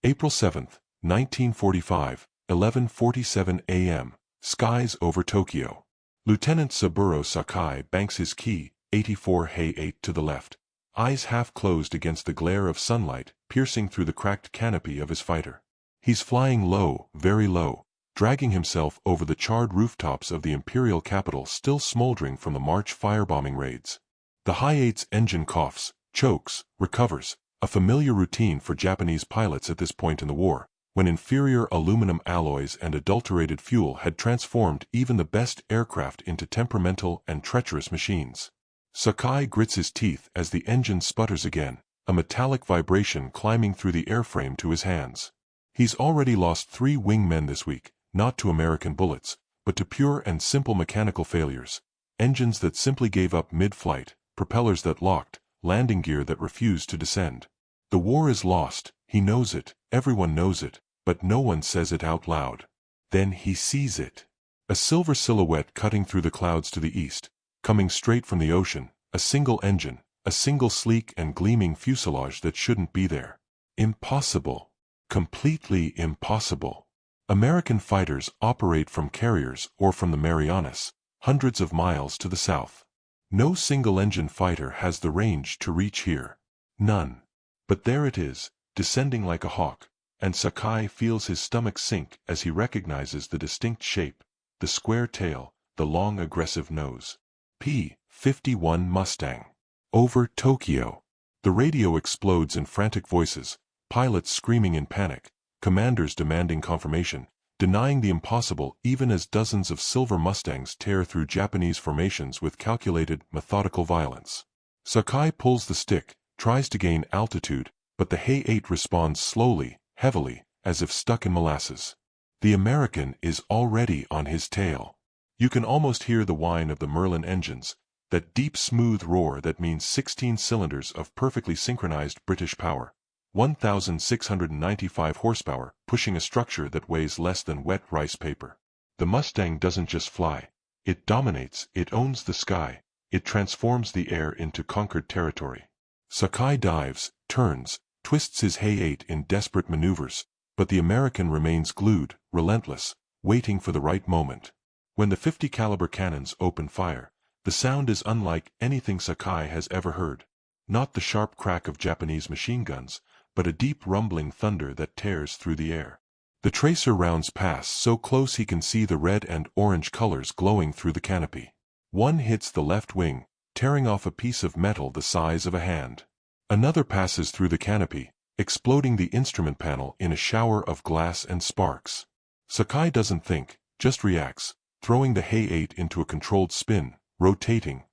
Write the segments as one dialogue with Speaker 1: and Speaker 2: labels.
Speaker 1: April 7, 1945, 11:47 a.m., skies over Tokyo. Lieutenant Saburo Sakai banks his key, 84 Hey 8 to the left, eyes half closed against the glare of sunlight piercing through the cracked canopy of his fighter. He's flying low, very low, dragging himself over the charred rooftops of the imperial capital still smoldering from the March firebombing raids. The High 8's engine coughs, chokes, recovers, a familiar routine for Japanese pilots at this point in the war, when inferior aluminum alloys and adulterated fuel had transformed even the best aircraft into temperamental and treacherous machines. Sakai grits his teeth as the engine sputters again, a metallic vibration climbing through the airframe to his hands. He's already lost 3 wingmen this week, not to American bullets, but to pure and simple mechanical failures. Engines that simply gave up mid-flight, propellers that locked, landing gear that refused to descend. The war is lost, he knows it, everyone knows it, but no one says it out loud. Then he sees it. A silver silhouette cutting through the clouds to the east, coming straight from the ocean, a single engine, a single sleek and gleaming fuselage that shouldn't be there. Impossible. Completely impossible. American fighters operate from carriers or from the Marianas, hundreds of miles to the south. No single-engine fighter has the range to reach here. None. But there it is, descending like a hawk, and Sakai feels his stomach sink as he recognizes the distinct shape, the square tail, the long aggressive nose. P-51 Mustang. Over Tokyo. The radio explodes in frantic voices, pilots screaming in panic, commanders demanding confirmation, denying the impossible even as dozens of silver Mustangs tear through Japanese formations with calculated, methodical violence. Sakai pulls the stick, tries to gain altitude, but the Hey 8 responds slowly, heavily, as if stuck in molasses. The American is already on his tail. You can almost hear the whine of the Merlin engines, that deep smooth roar that means 16 cylinders of perfectly synchronized British power. 1,695 horsepower, pushing a structure that weighs less than wet rice paper. The Mustang doesn't just fly. It dominates, it owns the sky, it transforms the air into conquered territory. Sakai dives, turns, twists his Hey 8 in desperate maneuvers, but the American remains glued, relentless, waiting for the right moment. When the 50 caliber cannons open fire, the sound is unlike anything Sakai has ever heard. Not the sharp crack of Japanese machine guns, but a deep rumbling thunder that tears through the air. The tracer rounds pass so close he can see the red and orange colors glowing through the canopy. One hits the left wing, tearing off a piece of metal the size of a hand. Another passes through the canopy, exploding the instrument panel in a shower of glass and sparks. Sakai doesn't think, just reacts, throwing the Hey 8 into a controlled spin, rotating,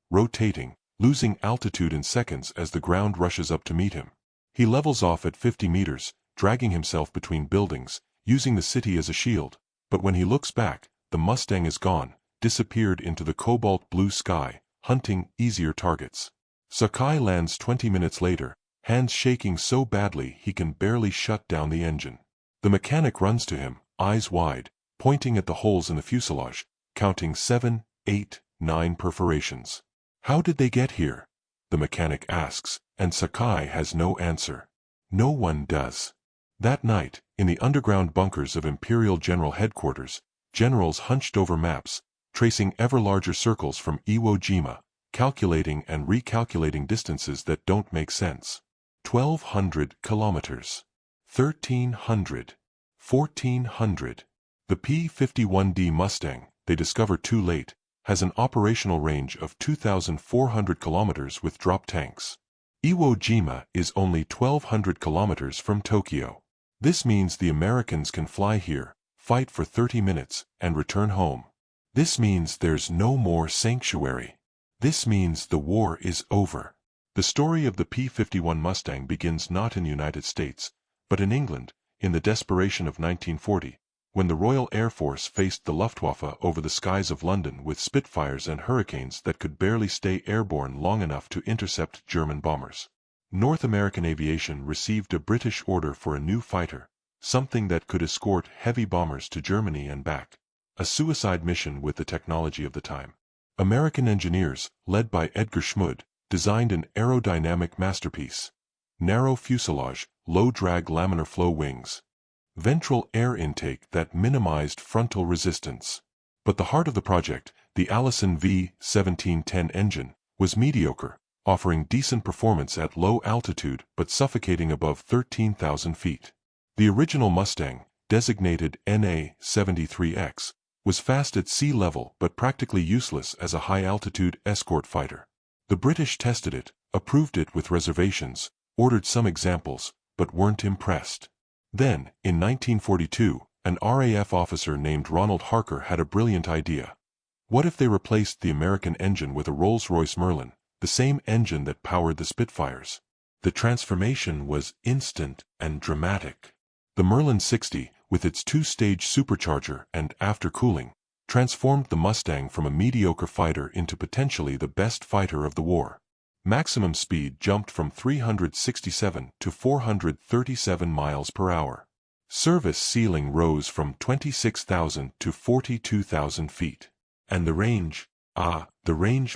Speaker 1: losing altitude in seconds as the ground rushes up to meet him. He levels off at 50 meters, dragging himself between buildings, using the city as a shield, but when he looks back, the Mustang is gone, disappeared into the cobalt blue sky, hunting easier targets. Sakai lands 20 minutes later, hands shaking so badly he can barely shut down the engine. The mechanic runs to him, eyes wide, pointing at the holes in the fuselage, counting 7, 8, 9 perforations. How did they get here? The mechanic asks, and Sakai has no answer. No one does. That night, in the underground bunkers of Imperial General Headquarters, generals hunched over maps, tracing ever larger circles from Iwo Jima, calculating and recalculating distances that don't make sense. 1,200 kilometers. 1,300. 1,400. The P-51D Mustang, they discover too late, has an operational range of 2,400 kilometers with drop tanks. Iwo Jima is only 1,200 kilometers from Tokyo. This means the Americans can fly here, fight for 30 minutes, and return home. This means there's no more sanctuary. This means the war is over. The story of the P-51 Mustang begins not in the United States, but in England, in the desperation of 1940, when the Royal Air Force faced the Luftwaffe over the skies of London with Spitfires and Hurricanes that could barely stay airborne long enough to intercept German bombers. North American Aviation received a British order for a new fighter, something that could escort heavy bombers to Germany and back. A suicide mission with the technology of the time. American engineers, led by Edgar Schmid, designed an aerodynamic masterpiece. Narrow fuselage, low-drag laminar flow wings. Ventral air intake that minimized frontal resistance. But the heart of the project, the Allison V-1710 engine, was mediocre, offering decent performance at low altitude but suffocating above 13,000 feet. The original Mustang, designated NA-73X, was fast at sea level but practically useless as a high-altitude escort fighter. The British tested it, approved it with reservations, ordered some examples, but weren't impressed. Then, in 1942, an RAF officer named Ronald Harker had a brilliant idea. What if they replaced the American engine with a Rolls-Royce Merlin, the same engine that powered the Spitfires? The transformation was instant and dramatic. The Merlin 60, with its two-stage supercharger and after-cooling, transformed the Mustang from a mediocre fighter into potentially the best fighter of the war. Maximum speed jumped from 367 to 437 miles per hour. Service ceiling rose from 26,000 to 42,000 feet. And the range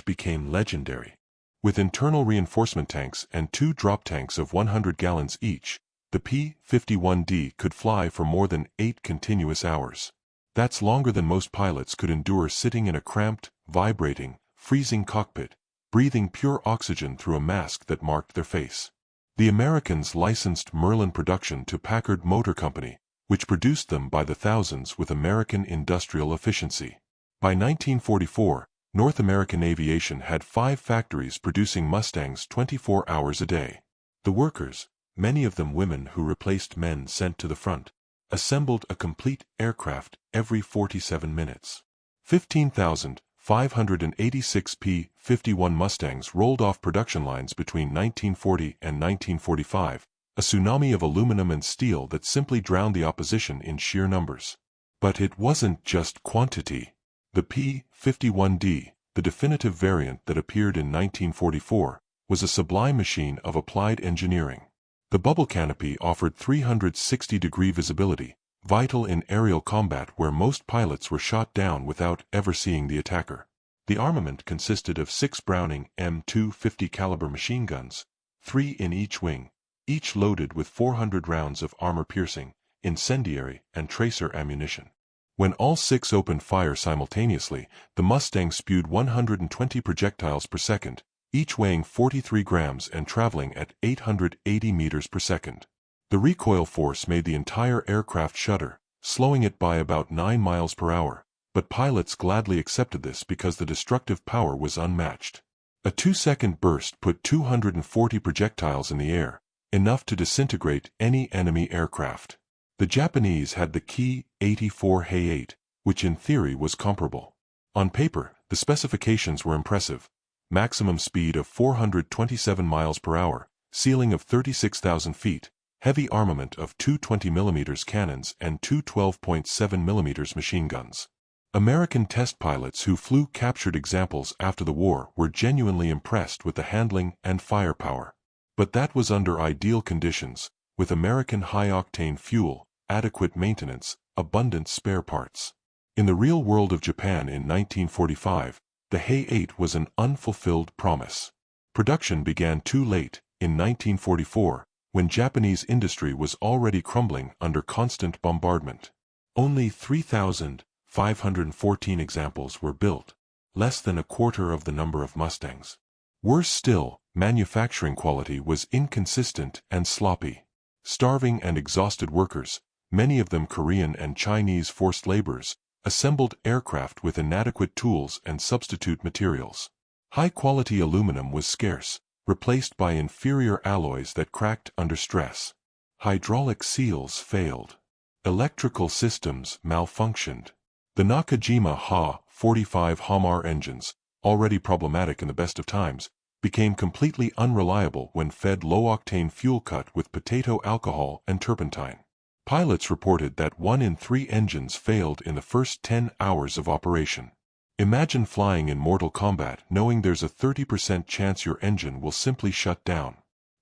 Speaker 1: became legendary. With internal reinforcement tanks and two drop tanks of 100 gallons each, the P-51D could fly for more than 8 continuous hours. That's longer than most pilots could endure sitting in a cramped, vibrating, freezing cockpit, breathing pure oxygen through a mask that marked their face. The Americans licensed Merlin production to Packard Motor Company, which produced them by the thousands with American industrial efficiency. By 1944, North American Aviation had 5 factories producing Mustangs 24 hours a day. The workers, many of them women who replaced men sent to the front, assembled a complete aircraft every 47 minutes. 15,586 P-51 Mustangs rolled off production lines between 1940 and 1945, a tsunami of aluminum and steel that simply drowned the opposition in sheer numbers. But it wasn't just quantity. The P-51D, the definitive variant that appeared in 1944, was a sublime machine of applied engineering. The bubble canopy offered 360-degree visibility, vital in aerial combat where most pilots were shot down without ever seeing the attacker. The armament consisted of 6 Browning M250 caliber machine guns, 3 in each wing, each loaded with 400 rounds of armor-piercing, incendiary, and tracer ammunition. When all 6 opened fire simultaneously, the Mustang spewed 120 projectiles per second, each weighing 43 grams and traveling at 880 meters per second. The recoil force made the entire aircraft shudder, slowing it by about 9 miles per hour, but pilots gladly accepted this because the destructive power was unmatched. A 2-second burst put 240 projectiles in the air, enough to disintegrate any enemy aircraft. The Japanese had the Ki-84He-8, which in theory was comparable. On paper, the specifications were impressive. Maximum speed of 427 miles per hour, ceiling of 36,000 feet, heavy armament of 2 20mm cannons and 2 12.7mm machine guns. American test pilots who flew captured examples after the war were genuinely impressed with the handling and firepower. But that was under ideal conditions, with American high-octane fuel, adequate maintenance, abundant spare parts. In the real world of Japan in 1945, the He-8 was an unfulfilled promise. Production began too late, in 1944, when Japanese industry was already crumbling under constant bombardment. Only 3,514 examples were built, less than a quarter of the number of Mustangs. Worse still, manufacturing quality was inconsistent and sloppy. Starving and exhausted workers, many of them Korean and Chinese forced laborers, assembled aircraft with inadequate tools and substitute materials. High-quality aluminum was scarce, replaced by inferior alloys that cracked under stress. Hydraulic seals failed. Electrical systems malfunctioned. The Nakajima Ha-45 Hamar engines, already problematic in the best of times, became completely unreliable when fed low-octane fuel cut with potato alcohol and turpentine. Pilots reported that 1 in 3 engines failed in the first 10 hours of operation. Imagine flying in mortal combat knowing there's a 30% chance your engine will simply shut down.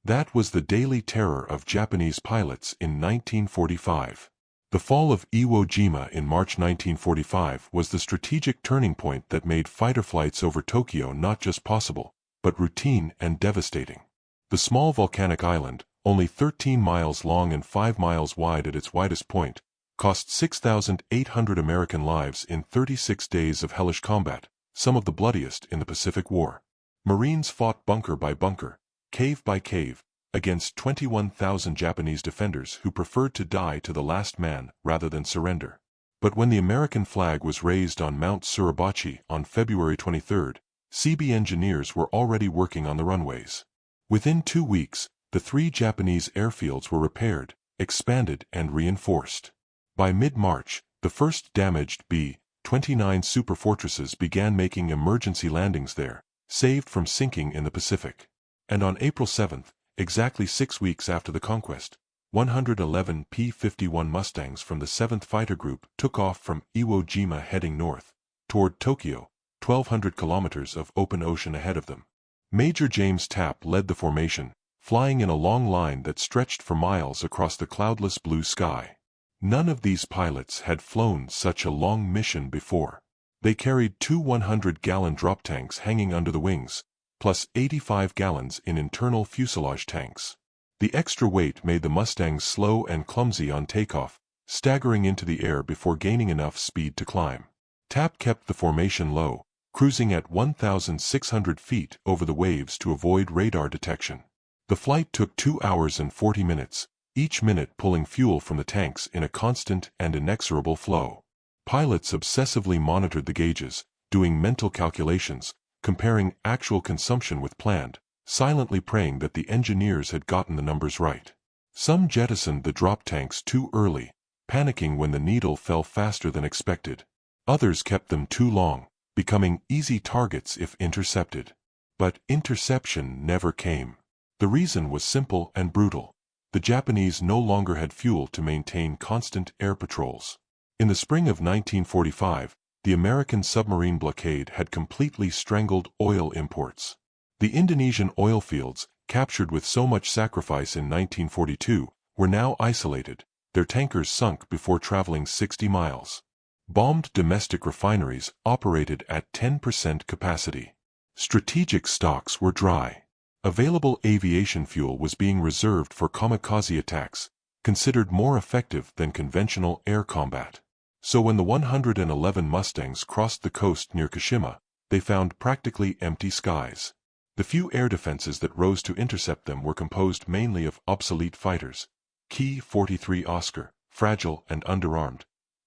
Speaker 1: That was the daily terror of Japanese pilots in 1945. The fall of Iwo Jima in March 1945 was the strategic turning point that made fighter flights over Tokyo not just possible, but routine and devastating. The small volcanic island, only 13 miles long and 5 miles wide at its widest point, cost 6,800 American lives in 36 days of hellish combat, some of the bloodiest in the Pacific War. Marines fought bunker by bunker, cave by cave, against 21,000 Japanese defenders who preferred to die to the last man rather than surrender. But when the American flag was raised on Mount Suribachi on February 23, CB engineers were already working on the runways. Within 2 weeks, the 3 Japanese airfields were repaired, expanded, and reinforced. By mid-March, the first damaged B-29 superfortresses began making emergency landings there, saved from sinking in the Pacific. And on April 7, exactly 6 weeks after the conquest, 111 P-51 Mustangs from the 7th Fighter Group took off from Iwo Jima heading north, toward Tokyo, 1,200 kilometers of open ocean ahead of them. Major James Tapp led the formation, flying in a long line that stretched for miles across the cloudless blue sky. None of these pilots had flown such a long mission before. They carried 2 100-gallon drop tanks hanging under the wings, plus 85 gallons in internal fuselage tanks. The extra weight made the Mustangs slow and clumsy on takeoff, staggering into the air before gaining enough speed to climb. Tapp kept the formation low, cruising at 1,600 feet over the waves to avoid radar detection. The flight took 2 hours and 40 minutes, each minute pulling fuel from the tanks in a constant and inexorable flow. Pilots obsessively monitored the gauges, doing mental calculations, comparing actual consumption with planned, silently praying that the engineers had gotten the numbers right. Some jettisoned the drop tanks too early, panicking when the needle fell faster than expected. Others kept them too long, becoming easy targets if intercepted. But interception never came. The reason was simple and brutal. The Japanese no longer had fuel to maintain constant air patrols. In the spring of 1945, the American submarine blockade had completely strangled oil imports. The Indonesian oil fields, captured with so much sacrifice in 1942, were now isolated, their tankers sunk before traveling 60 miles. Bombed domestic refineries operated at 10% capacity. Strategic stocks were dry. Available aviation fuel was being reserved for kamikaze attacks, considered more effective than conventional air combat. So when the 111 Mustangs crossed the coast near Kashima, they found practically empty skies. The few air defenses that rose to intercept them were composed mainly of obsolete fighters. Ki-43 Oscar, fragile and underarmed.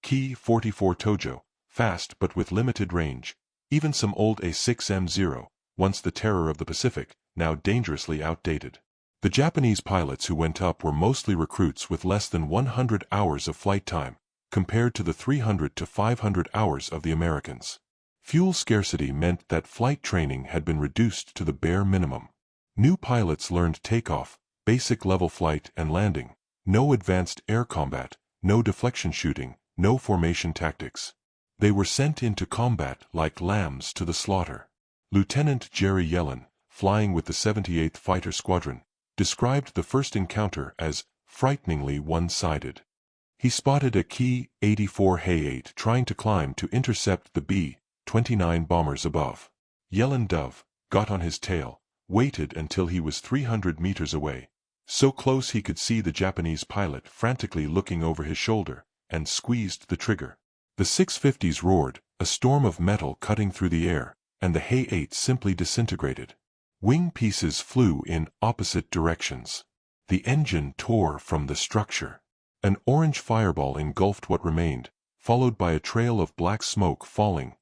Speaker 1: Ki-44 Tojo, fast but with limited range. Even some old A6M0, once the terror of the Pacific, now dangerously outdated. The Japanese pilots who went up were mostly recruits with less than 100 hours of flight time, compared to the 300 to 500 hours of the Americans. Fuel scarcity meant that flight training had been reduced to the bare minimum. New pilots learned takeoff, basic level flight and landing, no advanced air combat, no deflection shooting, no formation tactics. They were sent into combat like lambs to the slaughter. Lieutenant Jerry Yellen, flying with the 78th Fighter Squadron, described the first encounter as frighteningly one-sided. He spotted a Ki-84 Hay-8 trying to climb to intercept the B-29 bombers above. Yellen Dove got on his tail, waited until he was 300 meters away, so close he could see the Japanese pilot frantically looking over his shoulder, and squeezed the trigger. The 650s roared, a storm of metal cutting through the air, and the Hay-8 simply disintegrated. Wing pieces flew in opposite directions. The engine tore from the structure. An orange fireball engulfed what remained, followed by a trail of black smoke falling.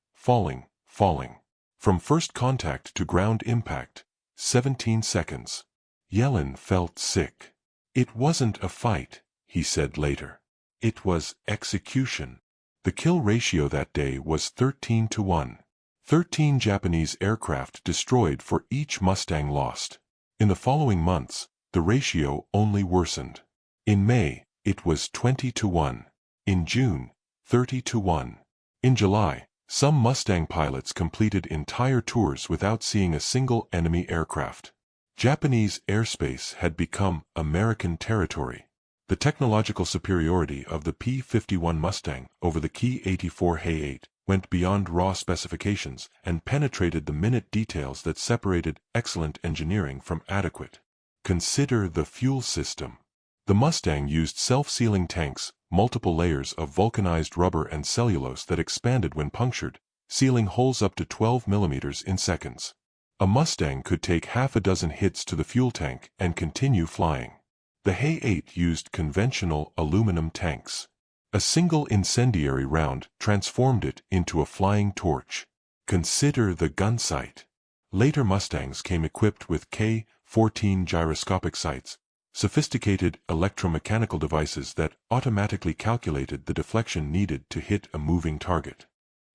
Speaker 1: From first contact to ground impact, 17 seconds. Yellen felt sick. It wasn't a fight, he said later. It was execution. The kill ratio that day was 13-1. 13 Japanese aircraft destroyed for each Mustang lost. In the following months, the ratio only worsened. In May, it was 20-1. In June, 30-1. In July, some Mustang pilots completed entire tours without seeing a single enemy aircraft. Japanese airspace had become American territory. The technological superiority of the P-51 Mustang over the Ki-84 Hay-8 went beyond raw specifications and penetrated the minute details that separated excellent engineering from adequate. Consider the fuel system. The Mustang used self-sealing tanks, multiple layers of vulcanized rubber and cellulose that expanded when punctured, sealing holes up to 12 millimeters in seconds. A Mustang could take half a dozen hits to the fuel tank and continue flying. The Hay-8 used conventional aluminum tanks. A single incendiary round transformed it into a flying torch. Consider the gun sight. Later Mustangs came equipped with K-14 gyroscopic sights, sophisticated electromechanical devices that automatically calculated the deflection needed to hit a moving target.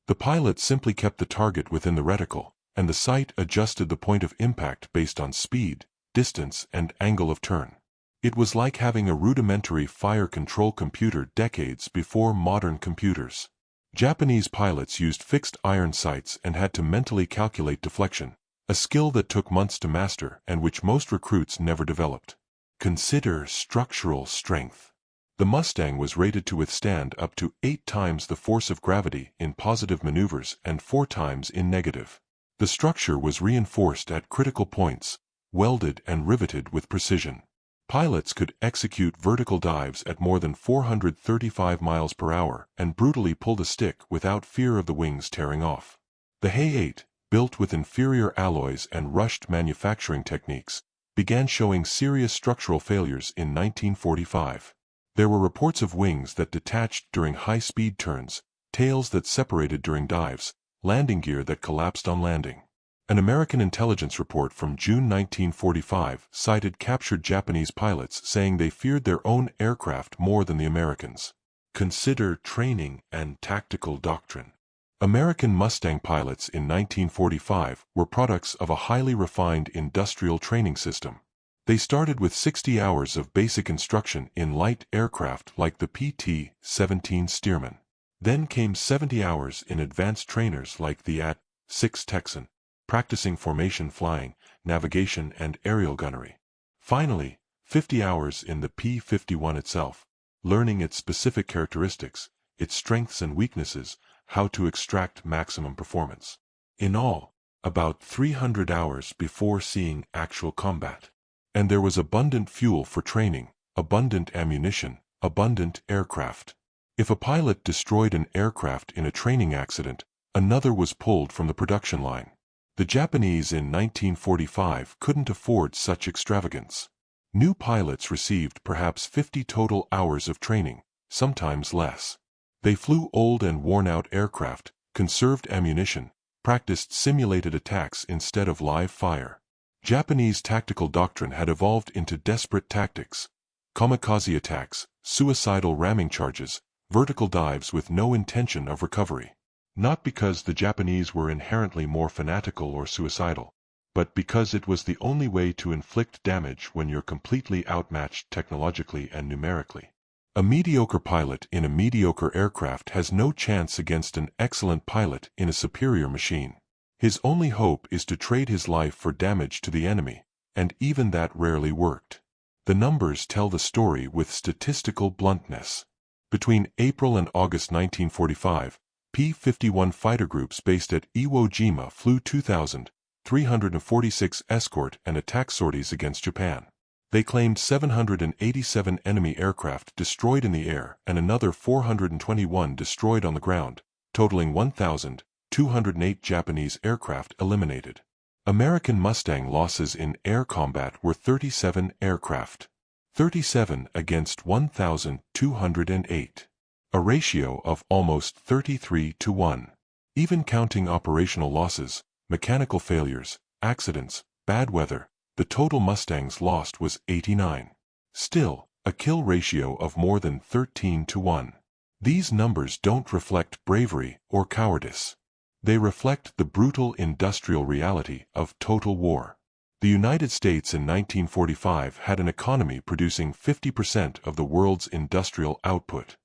Speaker 1: The pilot simply kept the target within the reticle, and the sight adjusted the point of impact based on speed, distance, and angle of turn. It was like having a rudimentary fire control computer decades before modern computers. Japanese pilots used fixed iron sights and had to mentally calculate deflection, a skill that took months to master and which most recruits never developed. Consider structural strength. The Mustang was rated to withstand up to 8 times the force of gravity in positive maneuvers and 4 times in negative. The structure was reinforced at critical points, welded and riveted with precision. Pilots could execute vertical dives at more than 435 miles per hour and brutally pull the stick without fear of the wings tearing off. The Hay-8, built with inferior alloys and rushed manufacturing techniques, began showing serious structural failures in 1945. There were reports of wings that detached during high-speed turns, tails that separated during dives, landing gear that collapsed on landing. An American intelligence report from June 1945 cited captured Japanese pilots saying they feared their own aircraft more than the Americans. Consider training and tactical doctrine. American Mustang pilots in 1945 were products of a highly refined industrial training system. They started with 60 hours of basic instruction in light aircraft like the PT-17 Stearman. Then came 70 hours in advanced trainers like the AT-6 Texan, practicing formation flying, navigation, and aerial gunnery. Finally, 50 hours in the P-51 itself, learning its specific characteristics, its strengths and weaknesses, how to extract maximum performance. In all, about 300 hours before seeing actual combat. And there was abundant fuel for training, abundant ammunition, abundant aircraft. If a pilot destroyed an aircraft in a training accident, another was pulled from the production line. The Japanese in 1945 couldn't afford such extravagance. New pilots received perhaps 50 total hours of training, sometimes less. They flew old and worn-out aircraft, conserved ammunition, practiced simulated attacks instead of live fire. Japanese tactical doctrine had evolved into desperate tactics, kamikaze attacks, suicidal ramming charges, vertical dives with no intention of recovery. Not because the Japanese were inherently more fanatical or suicidal, but because it was the only way to inflict damage when you're completely outmatched technologically and numerically. A mediocre pilot in a mediocre aircraft has no chance against an excellent pilot in a superior machine. His only hope is to trade his life for damage to the enemy, and even that rarely worked. The numbers tell the story with statistical bluntness. Between April and August 1945, P-51 fighter groups based at Iwo Jima flew 2,346 escort and attack sorties against Japan. They claimed 787 enemy aircraft destroyed in the air and another 421 destroyed on the ground, totaling 1,208 Japanese aircraft eliminated. American Mustang losses in air combat were 37 aircraft. 37 against 1,208. A ratio of almost 33-1. Even counting operational losses, mechanical failures, accidents, bad weather, the total Mustangs lost was 89. Still, a kill ratio of more than 13-1. These numbers don't reflect bravery or cowardice. They reflect the brutal industrial reality of total war. The United States in 1945 had an economy producing 50% of the world's industrial output.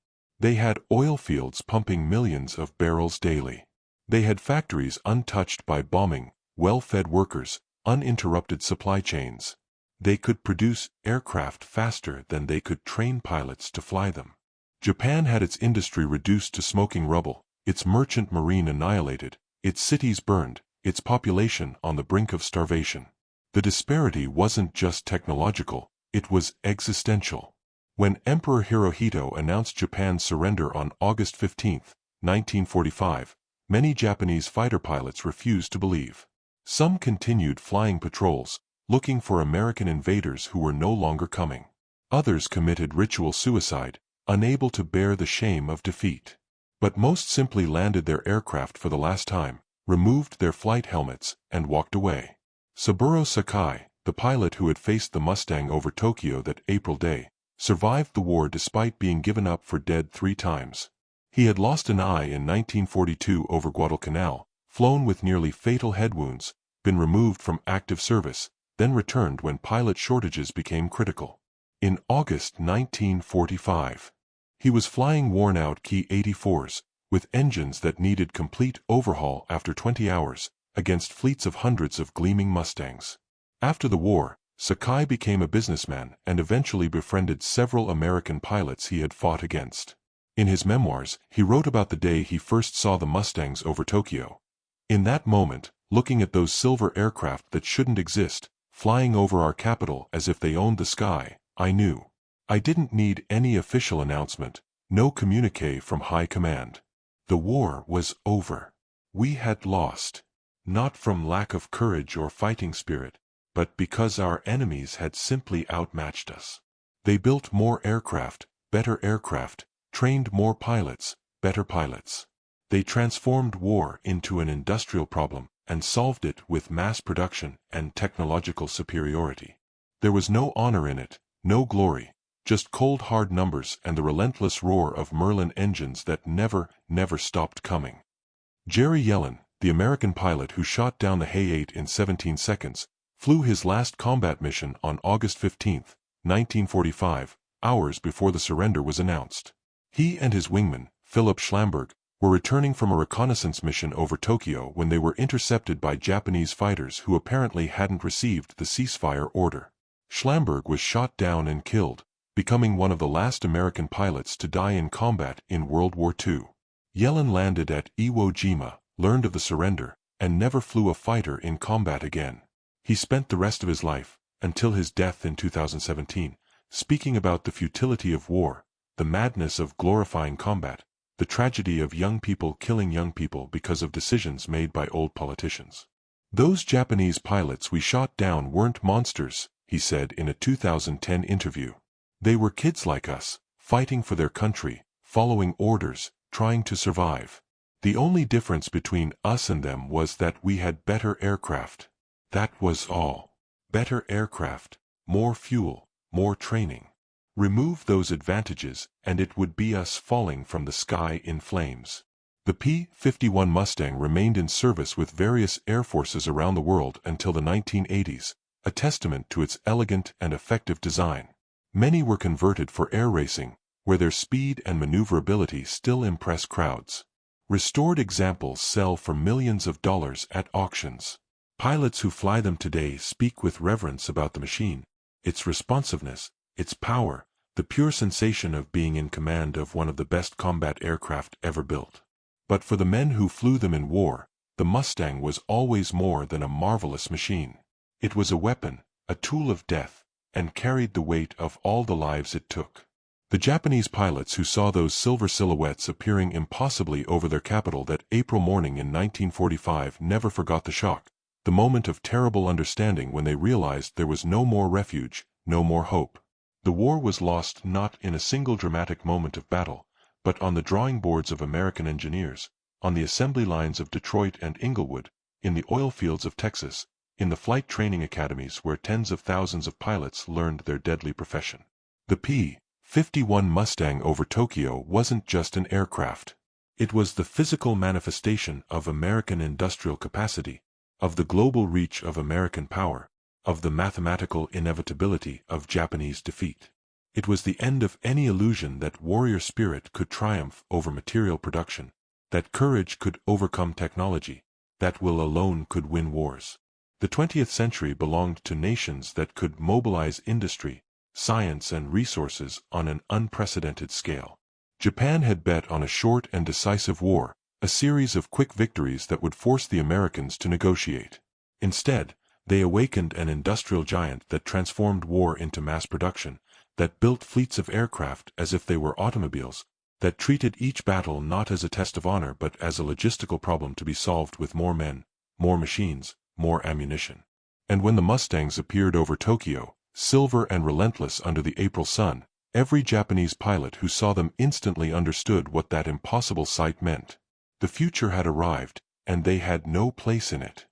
Speaker 1: They had oil fields pumping millions of barrels daily. They had factories untouched by bombing, well-fed workers, uninterrupted supply chains. They could produce aircraft faster than they could train pilots to fly them. Japan had its industry reduced to smoking rubble, its merchant marine annihilated, its cities burned, its population on the brink of starvation. The disparity wasn't just technological, it was existential. When Emperor Hirohito announced Japan's surrender on August 15, 1945, many Japanese fighter pilots refused to believe. Some continued flying patrols, looking for American invaders who were no longer coming. Others committed ritual suicide, unable to bear the shame of defeat. But most simply landed their aircraft for the last time, removed their flight helmets, and walked away. Saburo Sakai, the pilot who had faced the Mustang over Tokyo that April day, survived the war despite being given up for dead 3 times. He had lost an eye in 1942 over Guadalcanal, flown with nearly fatal head wounds, been removed from active service, then returned when pilot shortages became critical. In August 1945, he was flying worn-out Ki-84s, with engines that needed complete overhaul after 20 hours, against fleets of hundreds of gleaming Mustangs. After the war, Sakai became a businessman and eventually befriended several American pilots he had fought against. In his memoirs, he wrote about the day he first saw the Mustangs over Tokyo. In that moment, looking at those silver aircraft that shouldn't exist, flying over our capital as if they owned the sky, I knew. I didn't need any official announcement, no communique from high command. The war was over. We had lost. Not from lack of courage or fighting spirit, but because our enemies had simply outmatched us. They built more aircraft, better aircraft, trained more pilots, better pilots. They transformed war into an industrial problem and solved it with mass production and technological superiority. There was no honor in it, no glory, just cold hard numbers and the relentless roar of Merlin engines that never stopped coming. Jerry Yellen, the American pilot who shot down the Hay-8 in 17 seconds, flew his last combat mission on August 15, 1945, hours before the surrender was announced. He and his wingman, Philip Schlamberg, were returning from a reconnaissance mission over Tokyo when they were intercepted by Japanese fighters who apparently hadn't received the ceasefire order. Schlamberg was shot down and killed, becoming one of the last American pilots to die in combat in World War II. Yellen landed at Iwo Jima, learned of the surrender, and never flew a fighter in combat again. He spent the rest of his life, until his death in 2017, speaking about the futility of war, the madness of glorifying combat, the tragedy of young people killing young people because of decisions made by old politicians. "Those Japanese pilots we shot down weren't monsters," he said in a 2010 interview. "They were kids like us, fighting for their country, following orders, trying to survive. The only difference between us and them was that we had better aircraft. That was all. Better aircraft, more fuel, more training. Remove those advantages and it would be us falling from the sky in flames." The P-51 Mustang remained in service with various air forces around the world until the 1980s, a testament to its elegant and effective design. Many were converted for air racing, where their speed and maneuverability still impress crowds. Restored examples sell for millions of dollars at auctions. Pilots who fly them today speak with reverence about the machine, its responsiveness, its power, the pure sensation of being in command of one of the best combat aircraft ever built. But for the men who flew them in war, the Mustang was always more than a marvelous machine. It was a weapon, a tool of death, and carried the weight of all the lives it took. The Japanese pilots who saw those silver silhouettes appearing impossibly over their capital that April morning in 1945 never forgot the shock, the moment of terrible understanding when they realized there was no more refuge, no more hope. The war was lost not in a single dramatic moment of battle, but on the drawing boards of American engineers, on the assembly lines of Detroit and Inglewood, in the oil fields of Texas, in the flight training academies where tens of thousands of pilots learned their deadly profession. The P-51 Mustang over Tokyo wasn't just an aircraft. It was the physical manifestation of American industrial capacity, of the global reach of American power, of the mathematical inevitability of Japanese defeat. It was the end of any illusion that warrior spirit could triumph over material production, that courage could overcome technology, that will alone could win wars. The 20th century belonged to nations that could mobilize industry, science and resources on an unprecedented scale. Japan had bet on a short and decisive war, a series of quick victories that would force the Americans to negotiate. Instead, They awakened an industrial giant that transformed war into mass production, that built fleets of aircraft as if they were automobiles, that treated each battle not as a test of honor but as a logistical problem to be solved with more men, more machines, more ammunition. And when the Mustangs appeared over Tokyo, silver and relentless under the April sun, every Japanese pilot who saw them instantly understood what that impossible sight meant. The future had arrived, and they had no place in it.